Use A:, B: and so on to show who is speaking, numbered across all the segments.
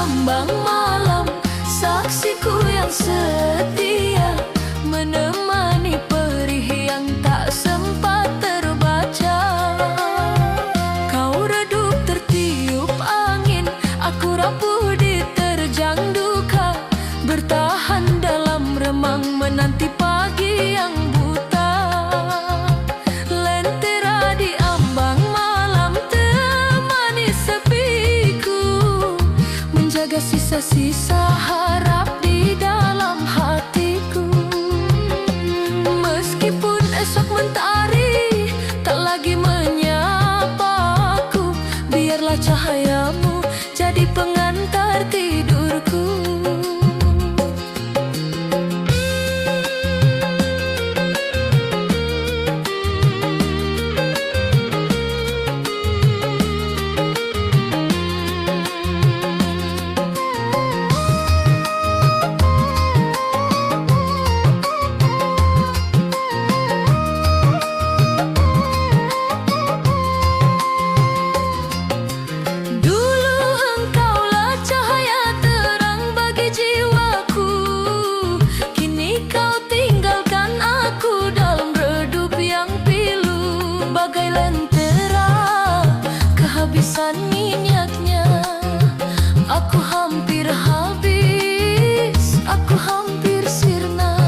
A: ambang malam, saksiku yang setia, menemani perih yang tak sempat terbaca. Kau redup tertiup angin, aku rapuh diterjang duka, bertahan dalam remang menanti pagi yang buta. Lentera di ambang malam temani sepiku, menjaga sisa-sisa harap di dalam hatiku. Meskipun esok mentari tak lagi menyapaku, biarlah cahayamu jadi pengantar tidurku. Kehabisan minyaknya, aku hampir habis, aku hampir sirna.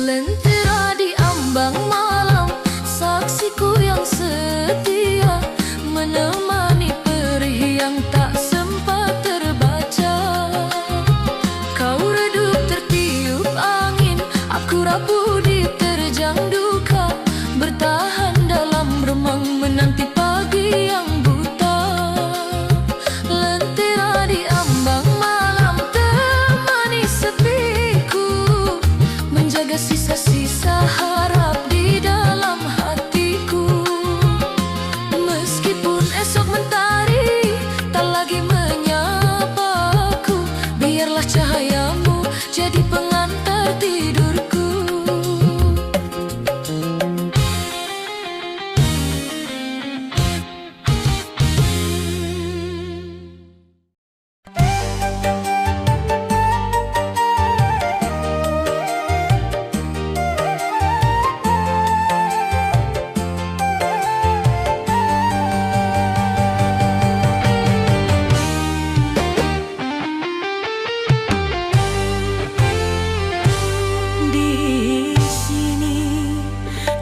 A: Lentera di ambang malam, saksiku yang setia, menemani perih yang tak sempat terbaca. Kau redup tertiup angin, aku rapuh diterjang duka, bertahan dalam remang menanti pagi yang buta. Lentera di ambang malam temani sepiku, menjaga sisa-sisa harap di dalam hatiku. Meskipun esok mentari tak lagi menyapaku, biarlah cahayamu jadi pengantar tidurku.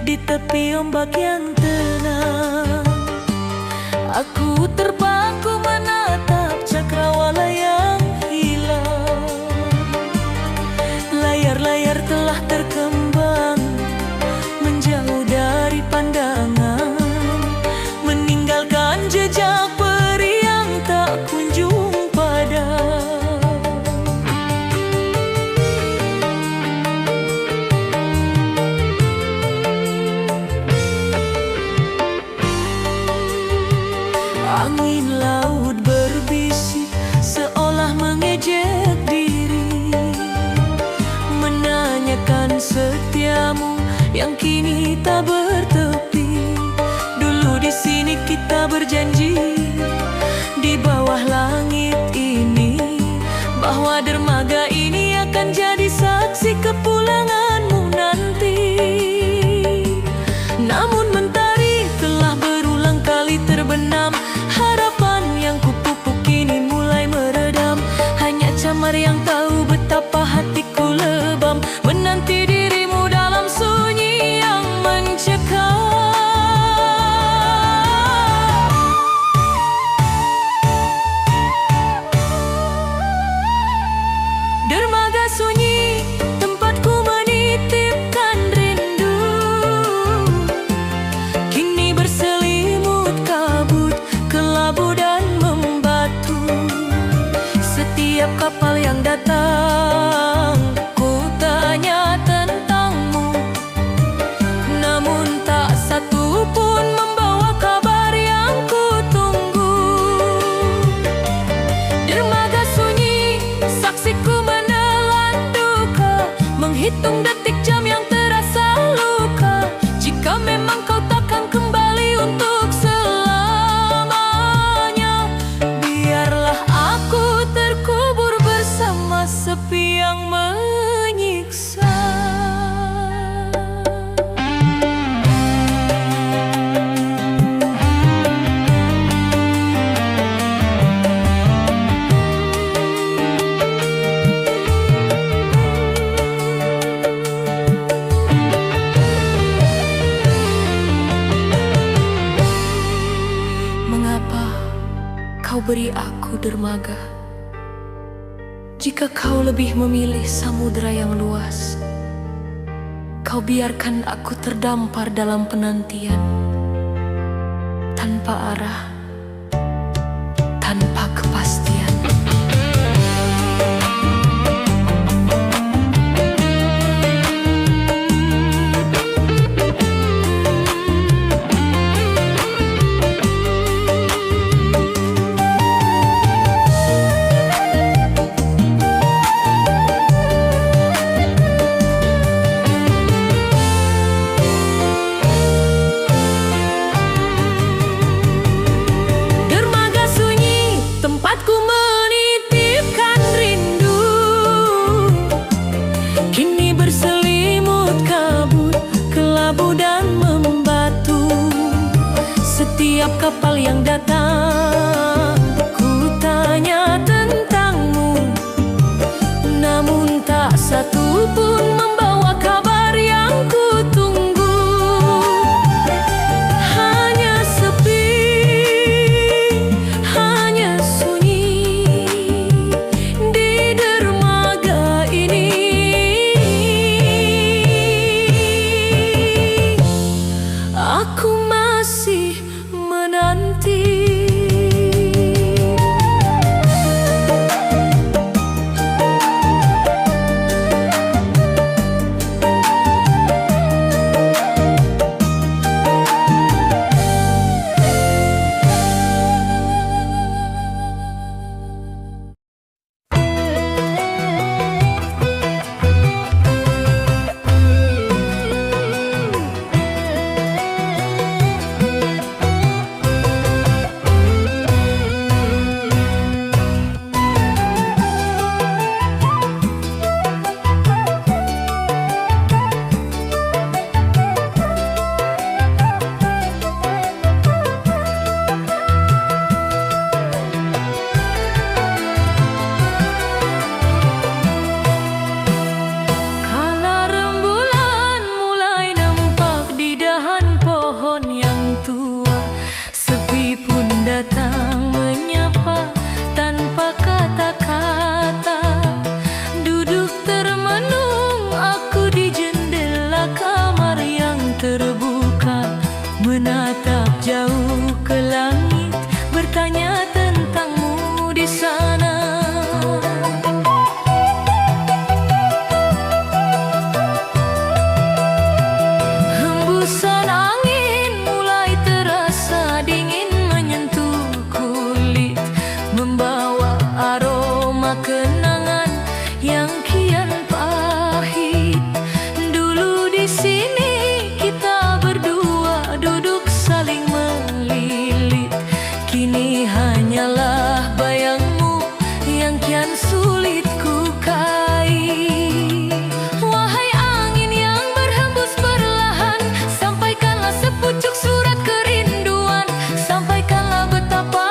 A: Di tepi ombak yang tenang, aku terpaku menatap cakrawala yang hilang. Layar-layar telah terkembang, menjauh dari pandangan, meninggalkan jejak peri yang tak kunjung padam. Angin laut berbisik seolah mengejek diri, menanyakan setiamu yang kini tak bertepi. Dulu di sini kita berjanji di bawah langit ini, bahwa dermaga ini akan jadi saksi kepulanganmu nanti. Namun mentari telah berulang kali terbenam, harapan yang kupupuk kini mulai meredam. Hanya camar yang tahu betapa hatiku lebam, menanti dirimu dalam sunyi yang mencekam. Setiap kapal yang datang, ku tanya tentangmu, namun tak satu pun membawa kabar yang ku tunggu. Dermaga sunyi, saksiku menelan duka, menghitung detik jam yang terasa luka. Jika memang kau takkan kembali untuk selamanya, biarlah aku terkubur bersama sepi yang menyiksa. Mengapa kau beri aku dermaga, jika kau lebih memilih samudera yang luas? Kau biarkan aku terdampar dalam penantian, tanpa arah, tanpa kepastian. Setiap kapal yang datang, ku tanya tentangmu, namun tak satu pun membawa kabar yang ku tunggu. Hanya sepi, hanya sunyi di dermaga ini. Aku masih menanti. Datang menyapa tanpa kata-kata, duduk termenung aku di jendela kamar yang terbuka, menatap jauh ke langit, bertanya tentangmu di sana. Hembusan angin mulai terasa dingin, membawa aroma kenangan yang kian pahit. Dulu di sini kita berdua duduk saling melilit, kini hanyalah bayangmu yang kian sulit ku kaih. Wahai angin yang berhembus perlahan, sampaikanlah sepucuk surat kerinduan, sampaikanlah betapa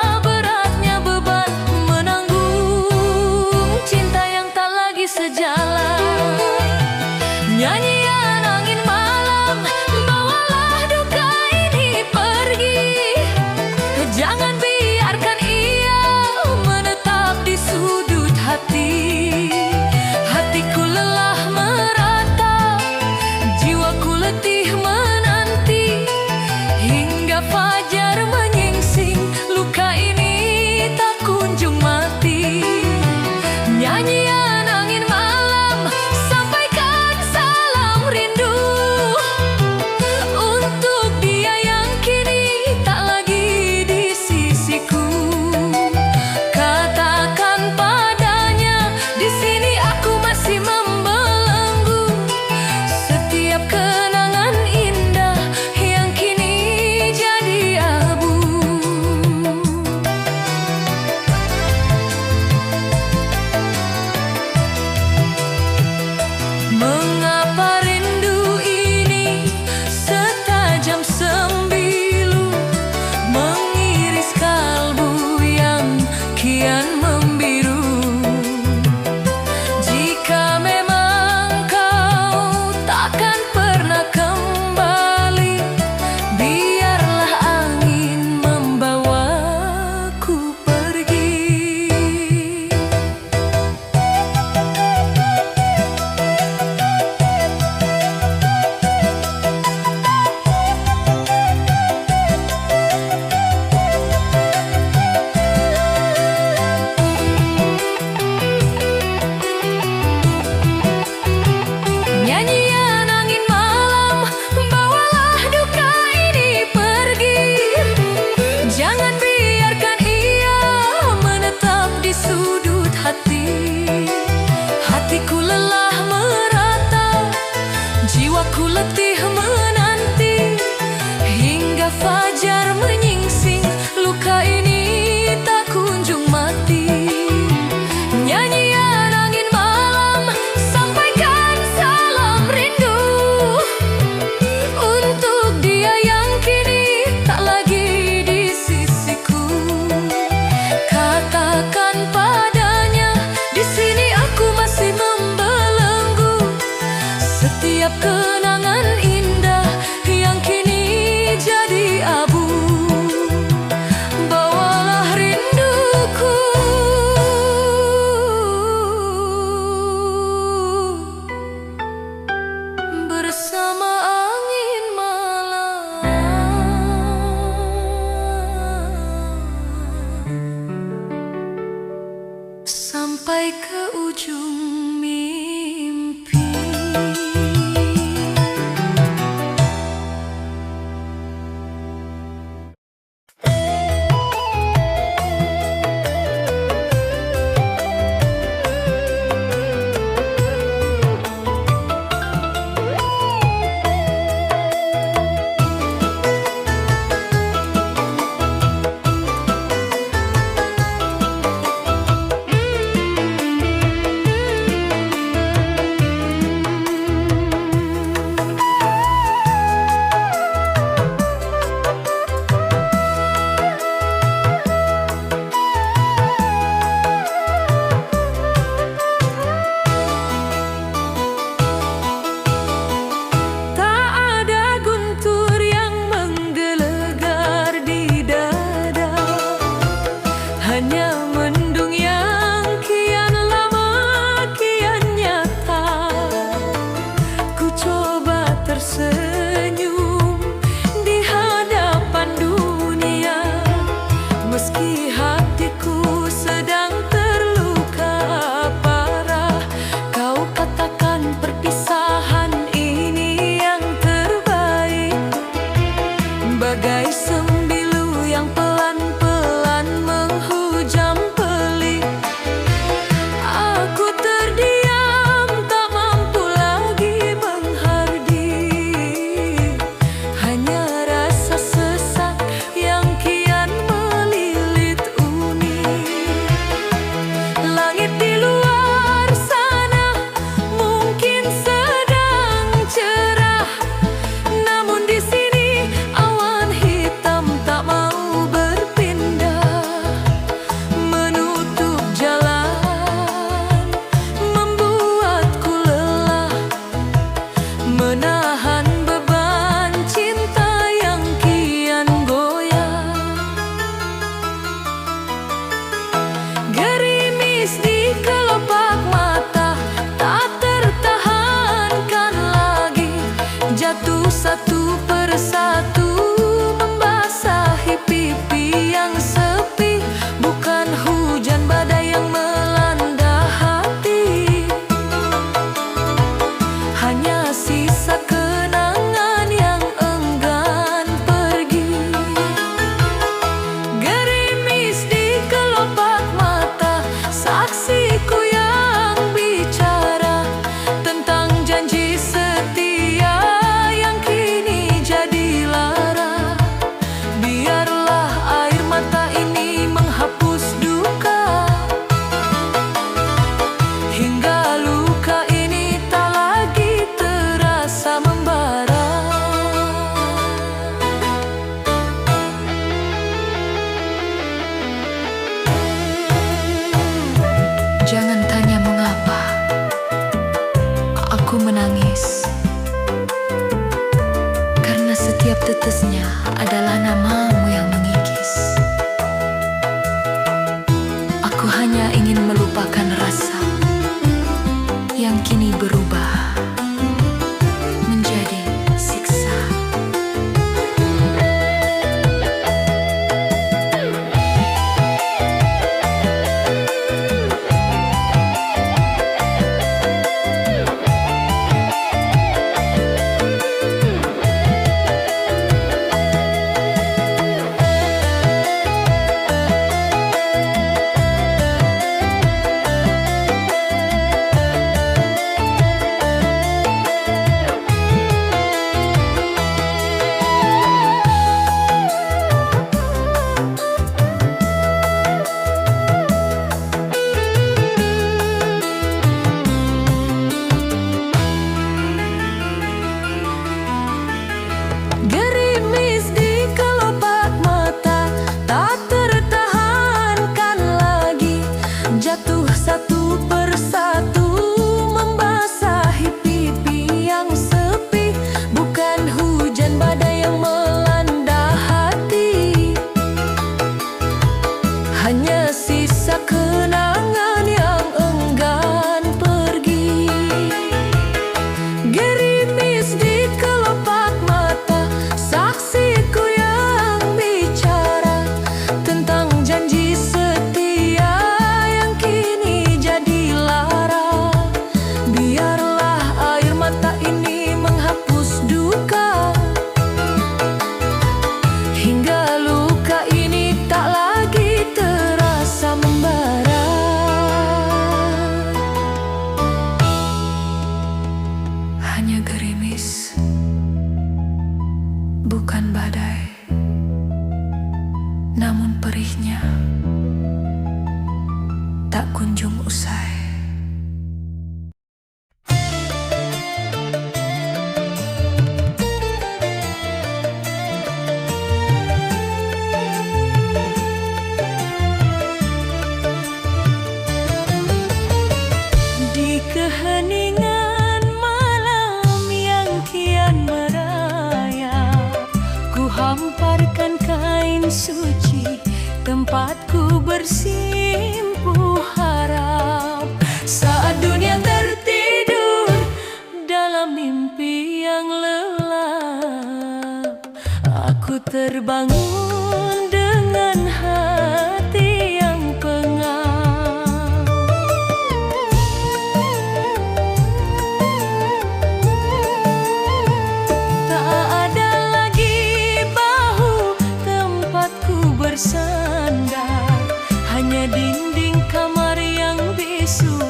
A: sejalan. Nyanyian angin malam, bawalah duka ini pergi. Jangan biarkan ia menetap di sudut hati. Hatiku lelah meratap, jiwaku letih menanti, hingga fajar menyingsing, luka ini tak kunjung mati. sampai ke ujung mimpi. Satu persatu membasahi pipi yang sepi, bukan hujan badai yang melanda hati, hanya sisa kenangan yang enggan pergi. Gerimis di kelopak mata, saksiku yang bicara tentang janji setia yang kini jadi lara. Biarlah air mata ini menghapus duka, hingga luka ini tak lagi terasa membara. Jangan tanya mengapa aku menangis, karena setiap tetesnya adalah namamu yang mengikis. Aku hanya ingin melupakan rasa yang kini berubah menjadi siksa. Gerimis di kelopak mata, tak tertahankan lagi, jatuh satu persatu membasahi pipi yang sepi, bukan hujan badai yang melanda hati, hanya sisa kenangan yang enggan pergi. Gerimis di kelopak mata, saksiku yang bicara tentang janji setia yang kini usai. Di keheningan malam yang kian merayap, ku hamparkan kain suci, tempatku bersimpuh harap. Saat dunia tertidur dalam mimpi yang lelap, aku terbangun dengan hati yang pengap. Tak ada lagi bahu tempatku bersandar, hanya dinding kamar yang bisu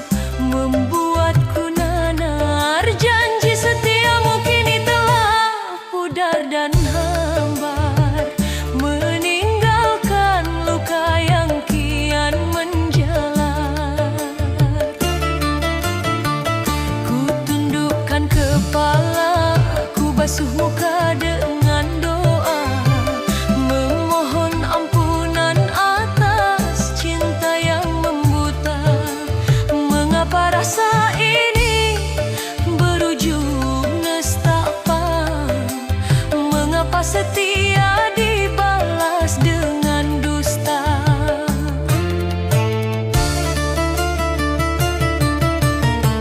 A: membuatku nanar. Janji setiamu kini telah pudar dan hambar, meninggalkan luka yang kian menjalar. Ku tundukkan kepala, ku basuh muka dengan doa, memohon ampunan atas cinta yang membuta. Mengapa rasa ini berujung nestapa? Mengapa setia dibalas dengan dusta?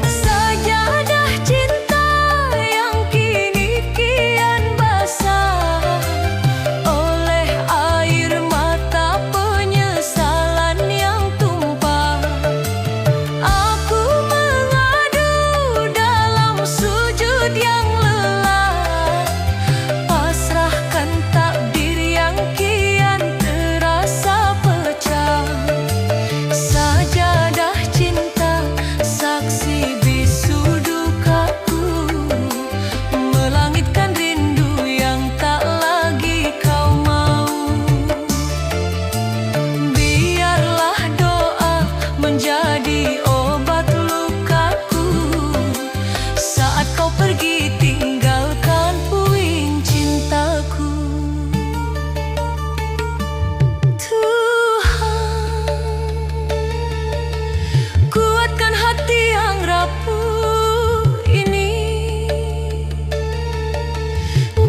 A: Sajadah cinta yang kini kian basah oleh air mata penyesalan yang tumpah. Aku mengadu dalam sujud yang lelah, pasrahkan takdir yang kian terasa pecah. Sajadah cinta, saksi bisu dukaku, melangitkan rindu yang tak lagi kau mau. Biarlah doa menjadi obat lukaku, saat kau pergi tinggalkan puing cintaku. Tuhan, kuatkan hati yang rapuh ini.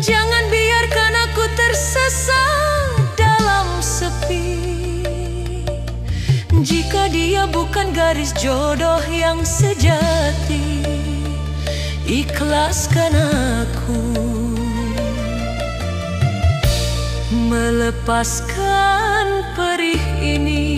A: Jangan biarkan aku tersesat dalam sepi. Jika dia bukan garis jodoh yang sejati, ikhlaskan aku melepaskan perih ini.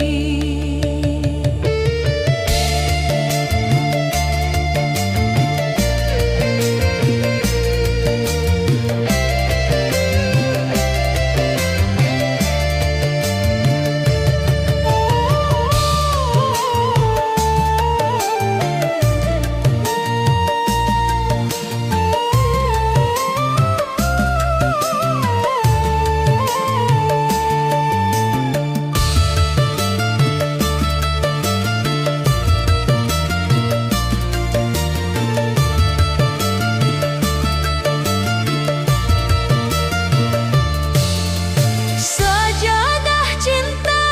A: Sajadah cinta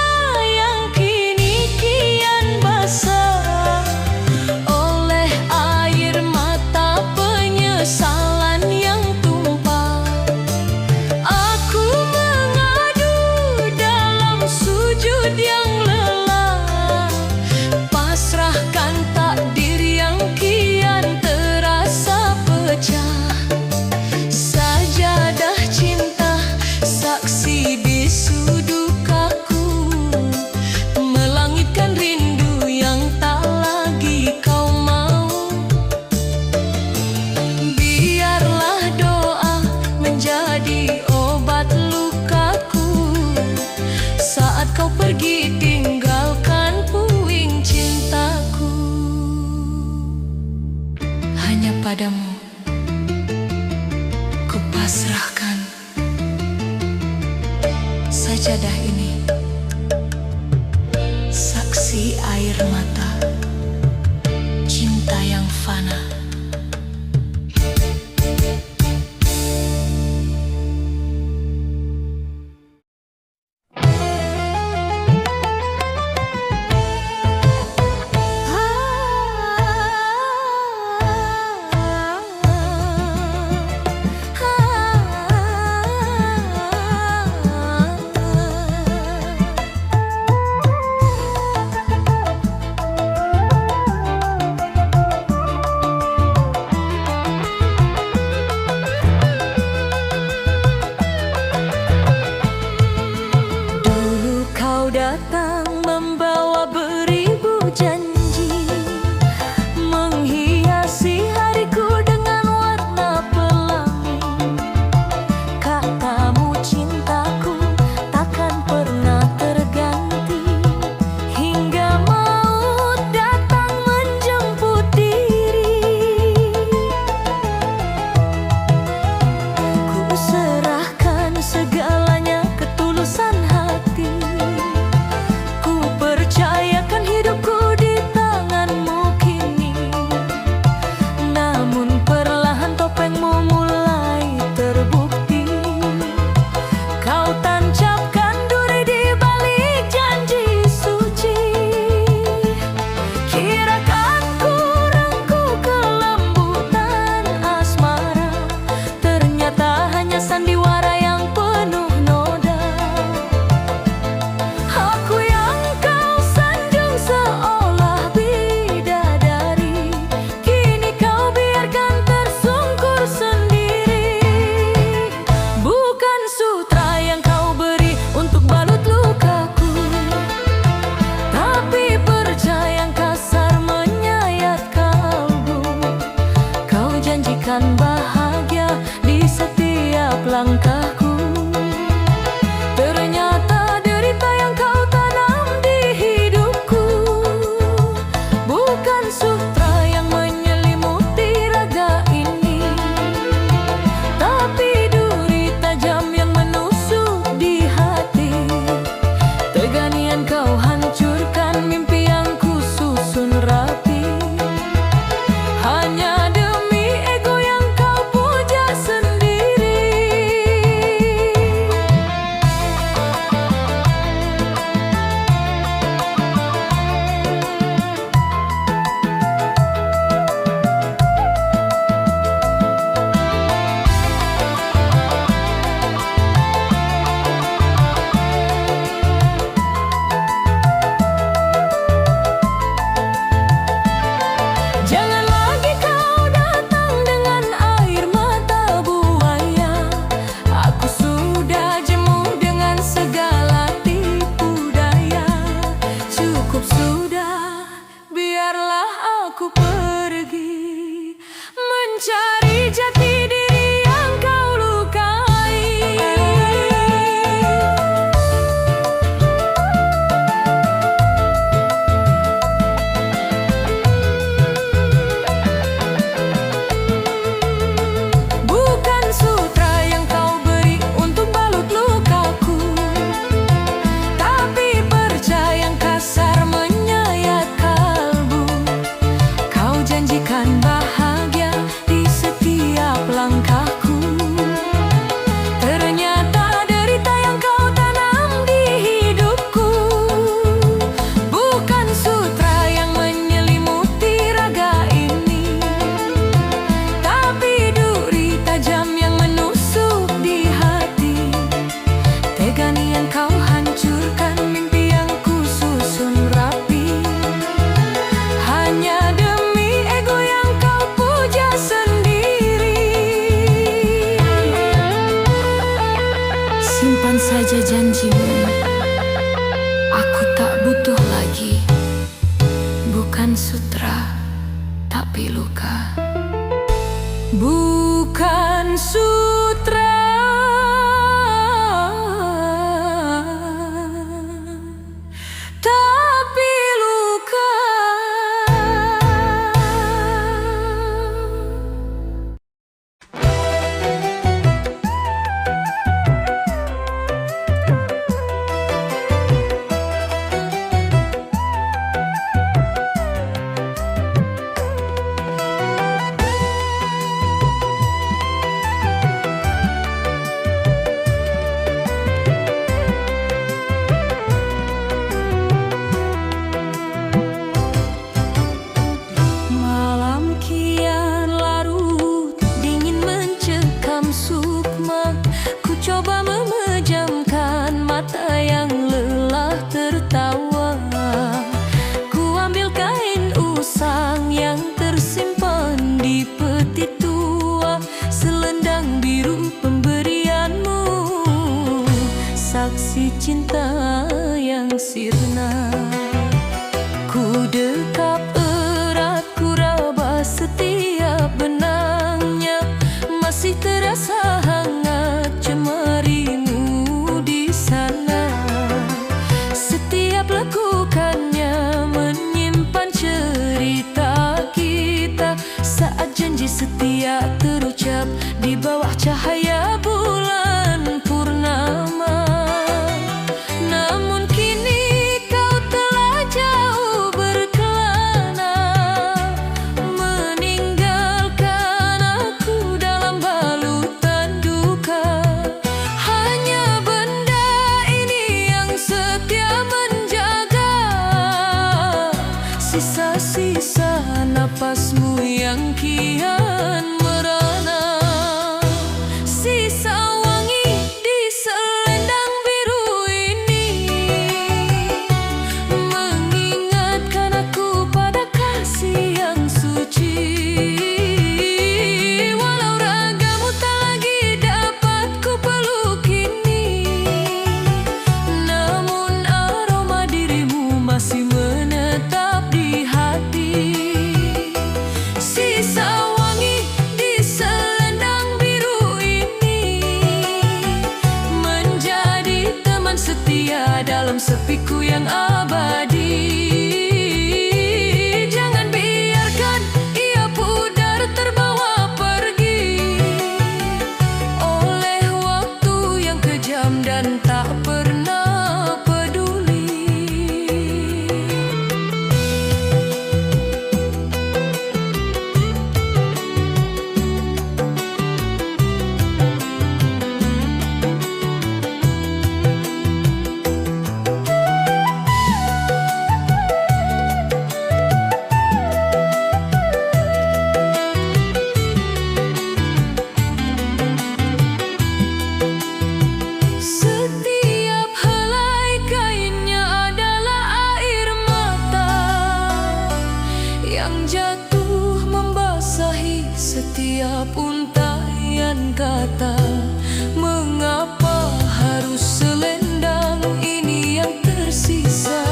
A: yang kini kian basah oleh air mata penyesalan yang tumpah. Aku mengadu dalam sujud yang lelah, pasrahkan takdir yang kian terasa pecah. Sajadah cinta, saksi bisu dukaku, melangitkan rindu yang tak lagi kau mau. Biarlah doa menjadi obat lukaku, saat kau pergi tinggalkan puing cintaku. Hanya padamu ku pasrahkan sajadah ini, saksi air mata Bukan sutra yang menyelimuti raga ini, tapi duri tajam yang menusuk di hati. Teganian kau hancurkan mimpi yang ku susun rapi, hanya demi ego yang kau puja sendiri. Jangan lagi kau datang dengan air mata buaya. Aku sudah jemu dengan segala tipu daya. Cukup sudah, biarlah aku pergi mencari jati diri yang kau lukai. Bukan sutra yang kau beri untuk balut lukaku, tapi perca yang kasar menyayat kalbu. Kau janjikan bahagia di setiap langkahku, ternyata derita yang kau tanam di hidupku. Bukan sutra yang menyelimuti raga ini, tapi duri tajam yang menusuk di hati. Teganian kau hancurkan mimpi yang ku susun rapi, hanya demi ego yang kau puja sendiri. Simpan saja janjimu, aku tak butuh lagi. Bukan sutra, tapi luka. Bukan sutra, tapi luka. Malam kian larut, dingin mencekam sukma. Ku coba memejamkan mata yang lelah tertawa. Ku ambil kain usang yang tersimpan di peti tua, selendang biru pemberianmu, saksi cinta yang sirna. Ku dekap erat, ku raba setiap benangnya. Masih terasa hangat cemarimu di sana. Setiap lekukannya menyimpan cerita kita, saat janji setia terucap di bawah cahaya bulan purnama. Namun kini kau telah jauh berkelana, meninggalkan aku dalam balutan duka. Hanya benda ini yang setia menjaga, sisa-sisa napasmu yang kian merana. Sisa wangi di selendang biru ini, mengingatkan aku pada kasih yang suci. Walau ragamu tak lagi dapat ku peluk kini, namun aroma dirimu masih menetap di hati. Sisa wangi di yang jatuh membasahi setiap untaian kata. Mengapa harus selendang ini yang tersisa?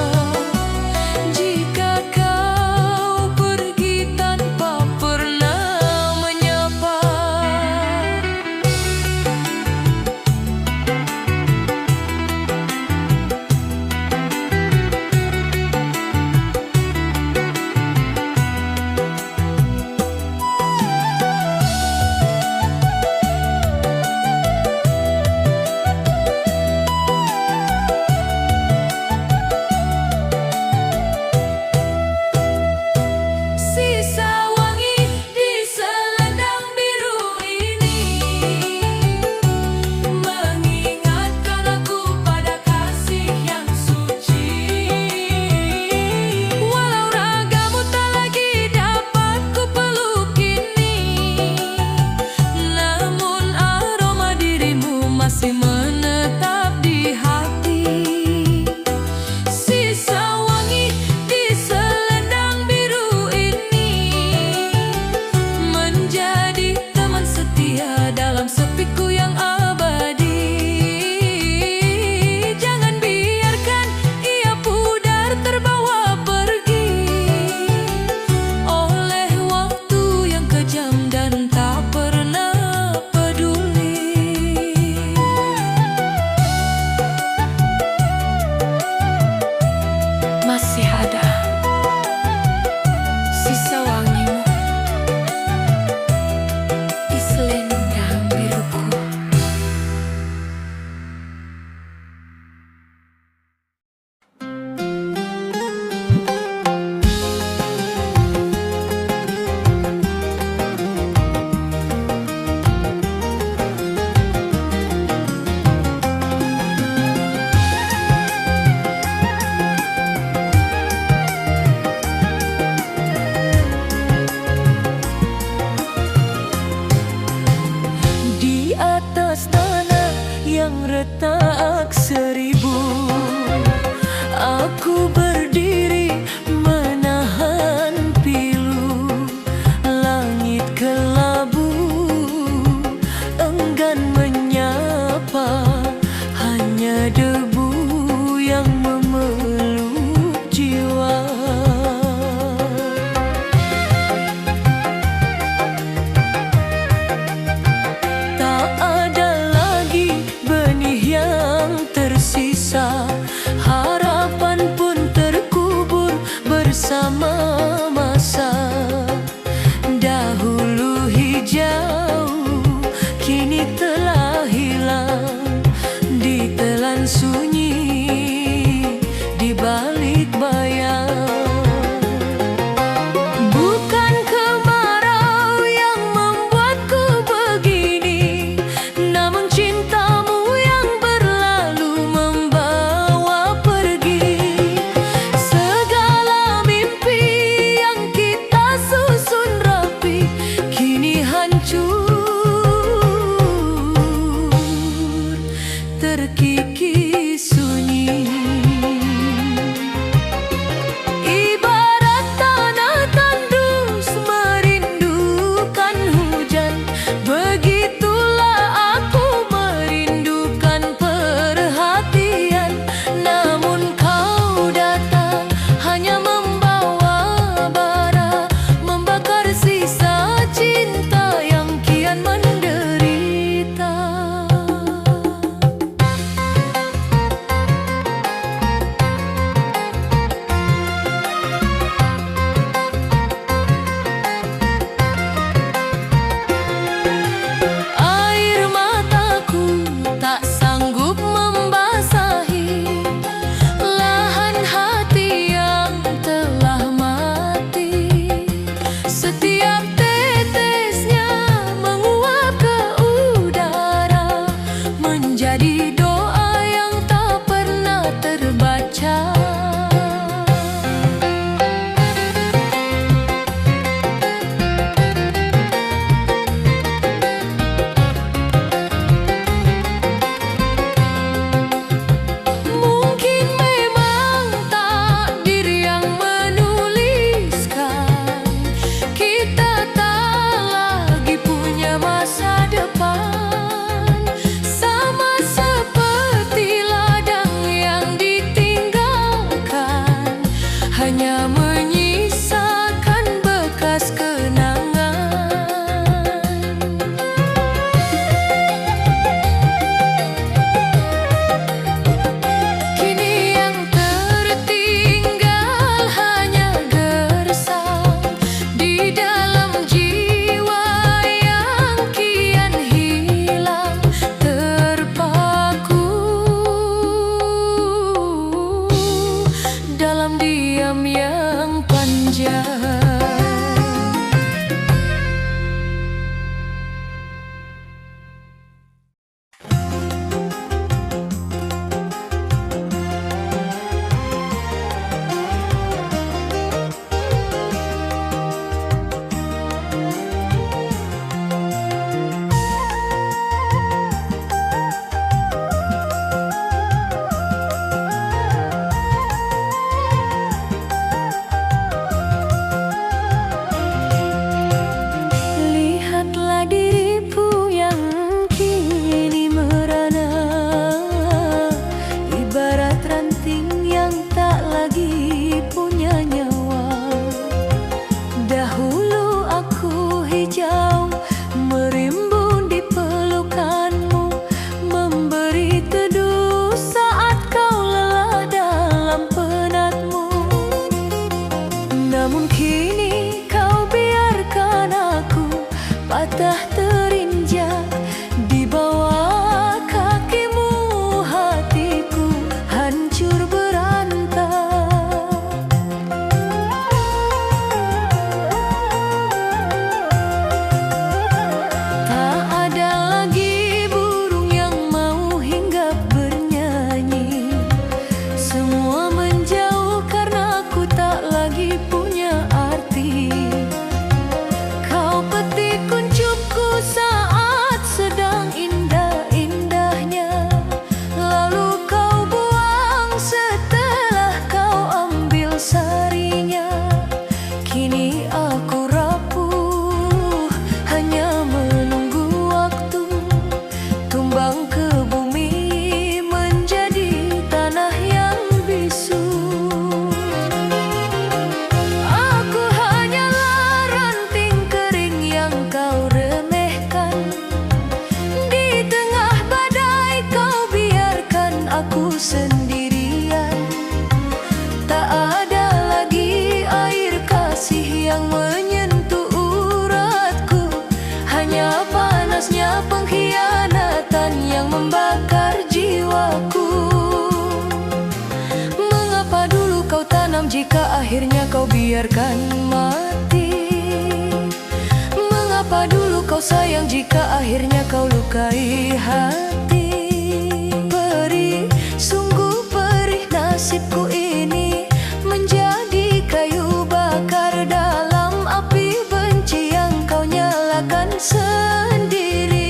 A: Jika kau pergi tanpa pernah menyapa. Masih menetap di hati. Sisa wangi di selendang biru ini menjadi teman setia dalam sepiku yang abadi. Jangan biarkan ia pudar terbawa pergi oleh waktu yang kejam dan tak pernah peduli. Masih ada sisa wangimu di selendang biruku. Di atas tanah yang retak seribu, aku berdiri menahan pilu. Langit kelabu enggan menyapa, hanya debu yang memeluk jiwa. Tak ada lagi benih yang Dahulu aku hijau, merimbun di pelukanmu, memberi teduh saat kau lelah dalam penatmu. Namun kini kau biarkan aku patah terinjak di bawah kakimu. Hatiku hancur berantak. Tak ada lagi burung yang mau hinggap bernyanyi. Semua menjauh karena aku tak lagi punya arti. Kau petik kuncupku saat sedang indah-indahnya, lalu kau buang setelah kau ambil sarinya. Kini aku rapuh, hanya menunggu waktu tumbang ke bumi menjadi tanah yang bisu. Aku hanyalah ranting kering yang kau remehkan. Di tengah badai kau biarkan aku sendirian. Tak ada lagi air kasih yang menyentuh uratku, hanya panasnya pengkhianatan yang membakar jiwaku. Mengapa dulu kau tanam jika akhirnya kau biarkan mati? Mengapa dulu kau sayang jika akhirnya kau lukai hati? Perih, sungguh perih nasibku ini, menjadi kayu bakar dalam api benci yang kau nyalakan sendiri.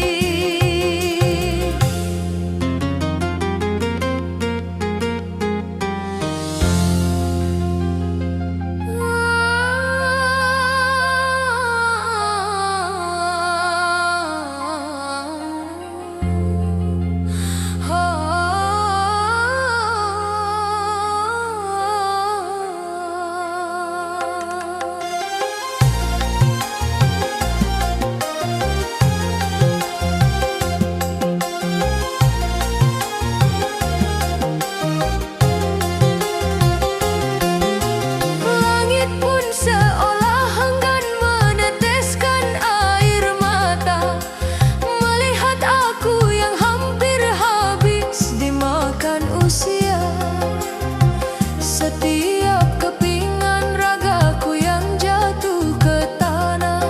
A: Langit pun seolah enggan meneteskan air mata melihat aku yang hampir habis dimakan usia. Setiap kepingan ragaku yang jatuh ke tanah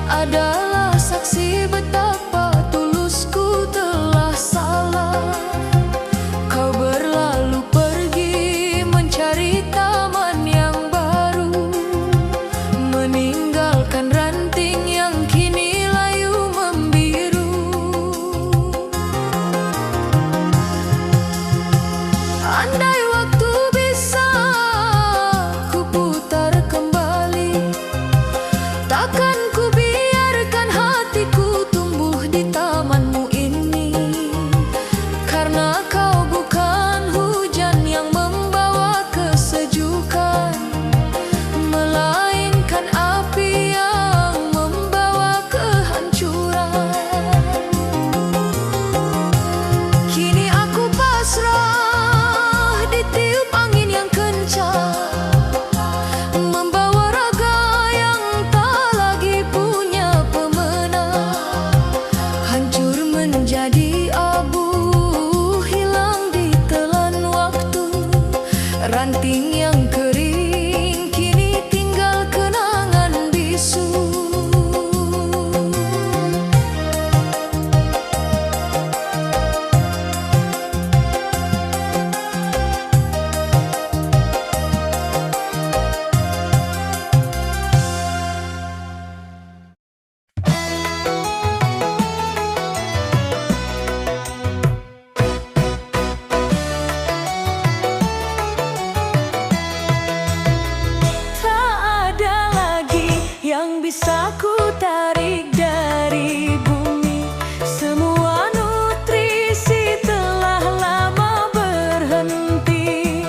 A: adalah saksi betapa tulusku telah salah. Kau berlalu pergi mencari taman yang baru, meninggalkan ranting yang kini layu membiru. Andai waktu bisa ku putar kembali, takkan ku biarkan hatiku tumbuh di tamanmu ini. Karena kau bukan hujan yang membawa kesejukan, melainkan api yang membawa kehancuran. Kini aku pasrah ditiup angin yang kencang, membawa raga yang tak lagi punya pemenang. Hancur menjadi abu, hilang ditelan waktu. Ranting yang kering kini tinggal kenangan bisu. Bisa ku tarik dari bumi, semua nutrisi telah lama berhenti.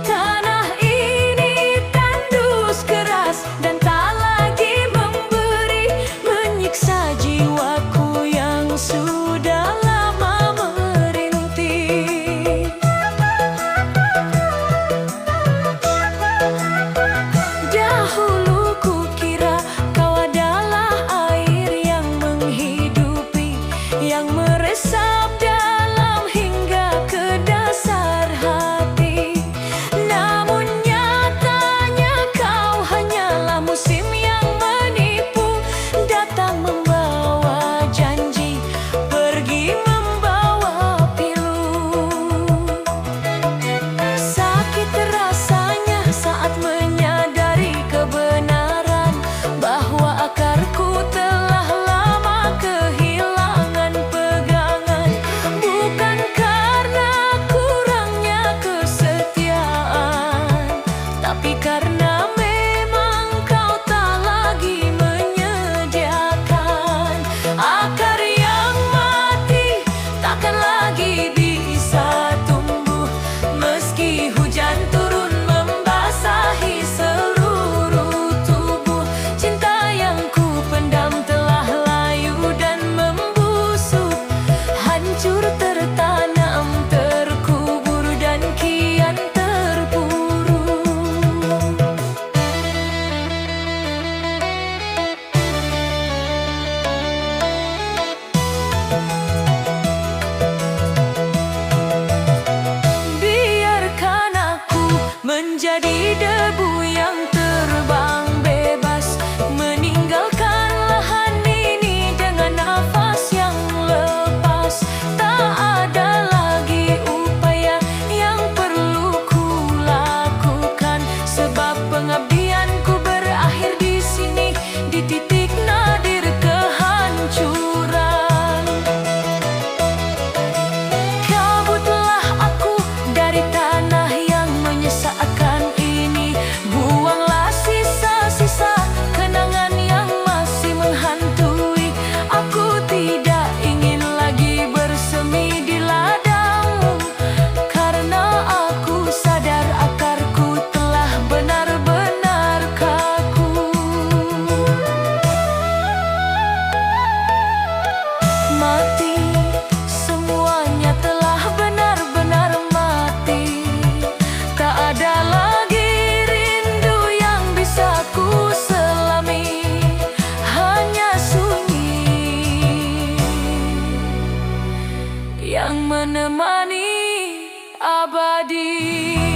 A: Tanah ini tandus keras dan tak menemani abadi.